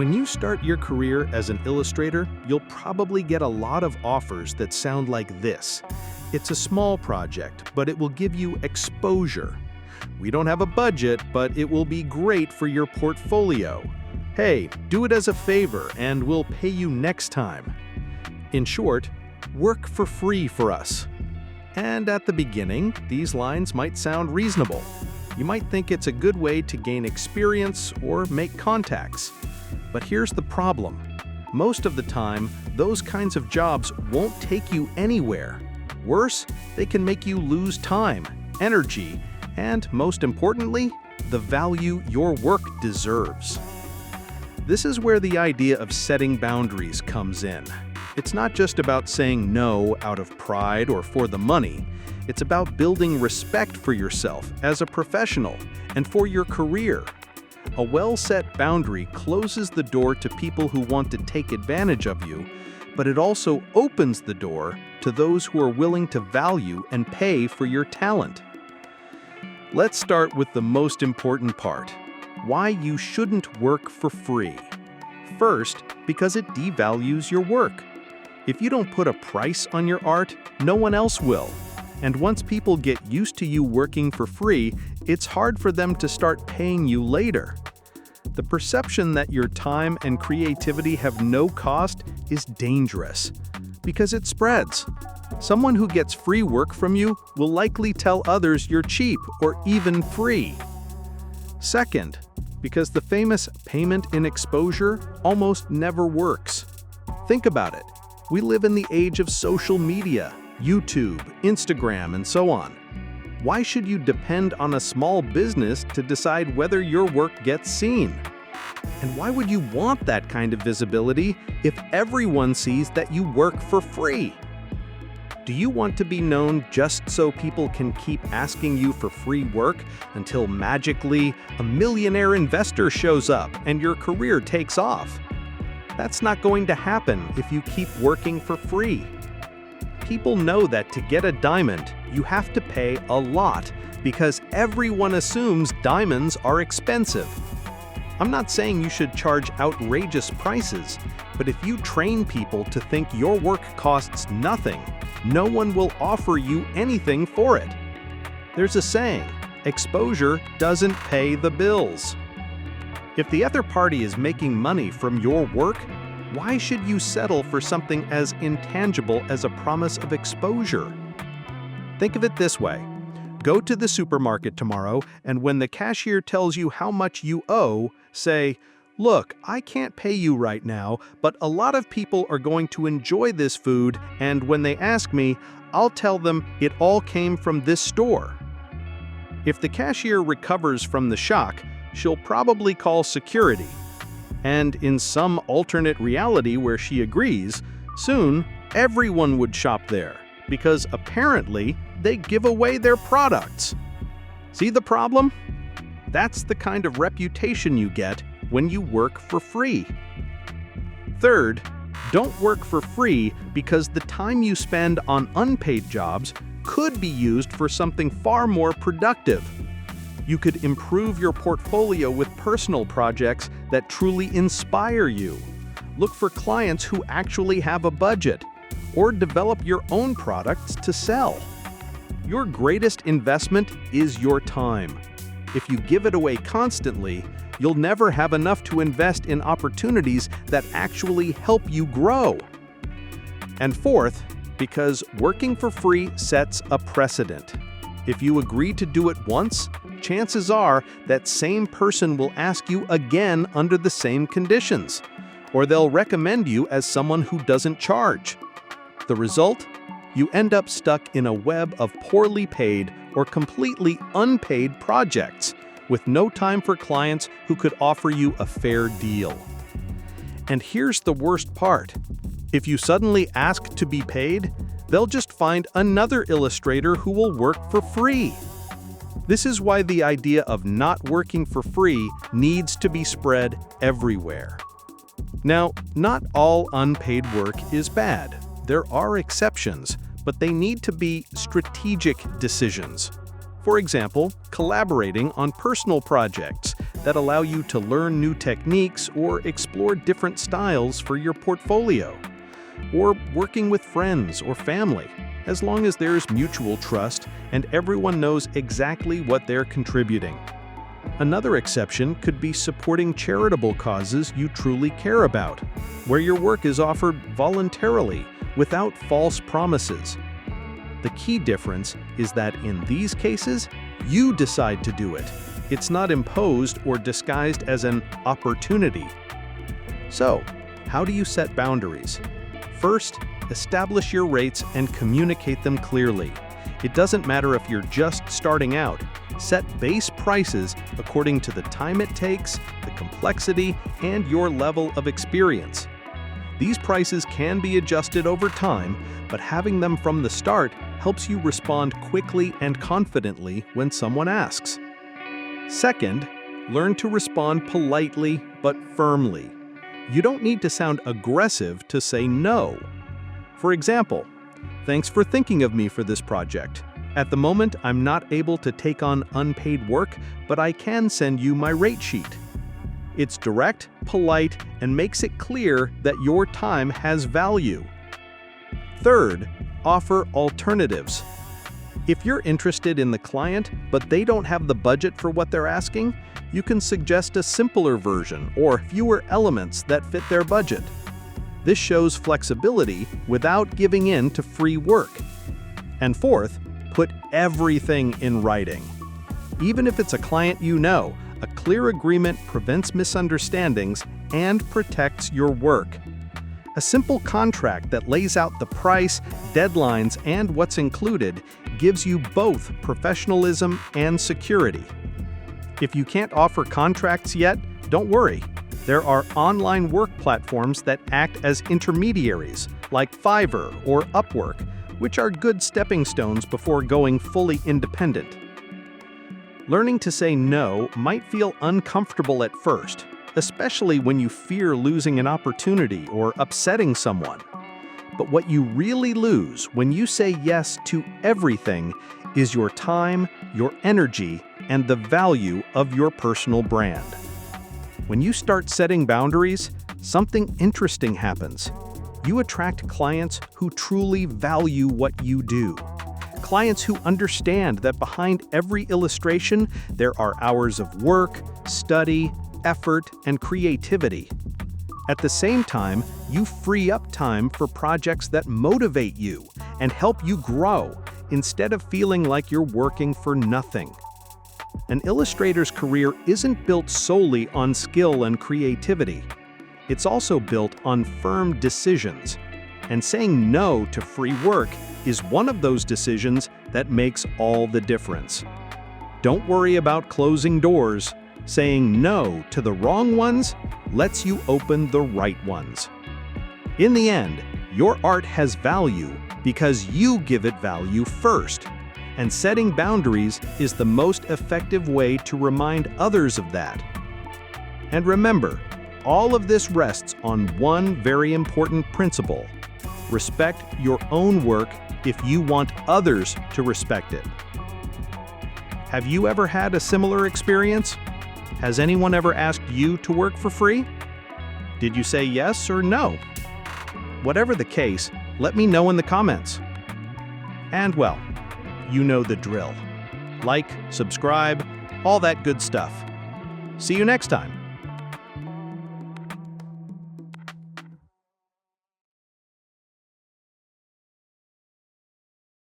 When you start your career as an illustrator, you'll probably get a lot of offers that sound like this. It's a small project, but it will give you exposure. We don't have a budget, but it will be great for your portfolio. Hey, do it as a favor and we'll pay you next time. In short, work for free for us. And at the beginning, these lines might sound reasonable. You might think it's a good way to gain experience or make contacts. But here's the problem. Most of the time, those kinds of jobs won't take you anywhere. Worse, they can make you lose time, energy, and most importantly, the value your work deserves. This is where the idea of setting boundaries comes in. It's not just about saying no out of pride or for the money. It's about building respect for yourself as a professional and for your career. A well-set boundary closes the door to people who want to take advantage of you, but it also opens the door to those who are willing to value and pay for your talent. Let's start with the most important part: why you shouldn't work for free. First, because it devalues your work. If you don't put a price on your art, no one else will. And once people get used to you working for free, it's hard for them to start paying you later. The perception that your time and creativity have no cost is dangerous, because it spreads. Someone who gets free work from you will likely tell others you're cheap or even free. Second, because the famous payment in exposure almost never works. Think about it. We live in the age of social media, YouTube, Instagram, and so on. Why should you depend on a small business to decide whether your work gets seen? And why would you want that kind of visibility if everyone sees that you work for free? Do you want to be known just so people can keep asking you for free work until magically a millionaire investor shows up and your career takes off? That's not going to happen if you keep working for free. People know that to get a diamond, you have to pay a lot because everyone assumes diamonds are expensive. I'm not saying you should charge outrageous prices, but if you train people to think your work costs nothing, no one will offer you anything for it. There's a saying, exposure doesn't pay the bills. If the other party is making money from your work, why should you settle for something as intangible as a promise of exposure? Think of it this way. Go to the supermarket tomorrow, and when the cashier tells you how much you owe, say, "Look, I can't pay you right now, but a lot of people are going to enjoy this food, and when they ask me, I'll tell them it all came from this store." If the cashier recovers from the shock, she'll probably call security. And in some alternate reality where she agrees, soon everyone would shop there, because apparently they give away their products. See the problem? That's the kind of reputation you get when you work for free. Third, don't work for free because the time you spend on unpaid jobs could be used for something far more productive. You could improve your portfolio with personal projects that truly inspire you. Look for clients who actually have a budget, or develop your own products to sell. Your greatest investment is your time. If you give it away constantly, you'll never have enough to invest in opportunities that actually help you grow. And fourth, because working for free sets a precedent. If you agree to do it once, chances are that same person will ask you again under the same conditions, or they'll recommend you as someone who doesn't charge. The result? You end up stuck in a web of poorly paid or completely unpaid projects, with no time for clients who could offer you a fair deal. And here's the worst part. If you suddenly ask to be paid, they'll just find another illustrator who will work for free. This is why the idea of not working for free needs to be spread everywhere. Now, not all unpaid work is bad. There are exceptions, but they need to be strategic decisions. For example, collaborating on personal projects that allow you to learn new techniques or explore different styles for your portfolio. Or working with friends or family, as long as there's mutual trust and everyone knows exactly what they're contributing. Another exception could be supporting charitable causes you truly care about, where your work is offered voluntarily without false promises. The key difference is that in these cases, you decide to do it. It's not imposed or disguised as an opportunity. So, how do you set boundaries? First, establish your rates and communicate them clearly. It doesn't matter if you're just starting out. Set base prices according to the time it takes, the complexity, and your level of experience. These prices can be adjusted over time, but having them from the start helps you respond quickly and confidently when someone asks. Second, learn to respond politely but firmly. You don't need to sound aggressive to say no. For example, "Thanks for thinking of me for this project. At the moment, I'm not able to take on unpaid work, but I can send you my rate sheet." It's direct, polite, and makes it clear that your time has value. Third, offer alternatives. If you're interested in the client, but they don't have the budget for what they're asking, you can suggest a simpler version or fewer elements that fit their budget. This shows flexibility without giving in to free work. And fourth, put everything in writing. Even if it's a client you know, a clear agreement prevents misunderstandings and protects your work. A simple contract that lays out the price, deadlines, and what's included gives you both professionalism and security. If you can't offer contracts yet, don't worry. There are online work platforms that act as intermediaries, like Fiverr or Upwork, which are good stepping stones before going fully independent. Learning to say no might feel uncomfortable at first, especially when you fear losing an opportunity or upsetting someone. But what you really lose when you say yes to everything is your time, your energy, and the value of your personal brand. When you start setting boundaries, something interesting happens. You attract clients who truly value what you do. Clients who understand that behind every illustration, there are hours of work, study, effort, and creativity. At the same time, you free up time for projects that motivate you and help you grow, instead of feeling like you're working for nothing. An illustrator's career isn't built solely on skill and creativity. It's also built on firm decisions. And saying no to free work is one of those decisions that makes all the difference. Don't worry about closing doors. Saying no to the wrong ones lets you open the right ones. In the end, your art has value because you give it value first. And setting boundaries is the most effective way to remind others of that. And remember, all of this rests on one very important principle. Respect your own work if you want others to respect it. Have you ever had a similar experience? Has anyone ever asked you to work for free? Did you say yes or no? Whatever the case, let me know in the comments. And well, you know the drill. Like, subscribe, all that good stuff. See you next time.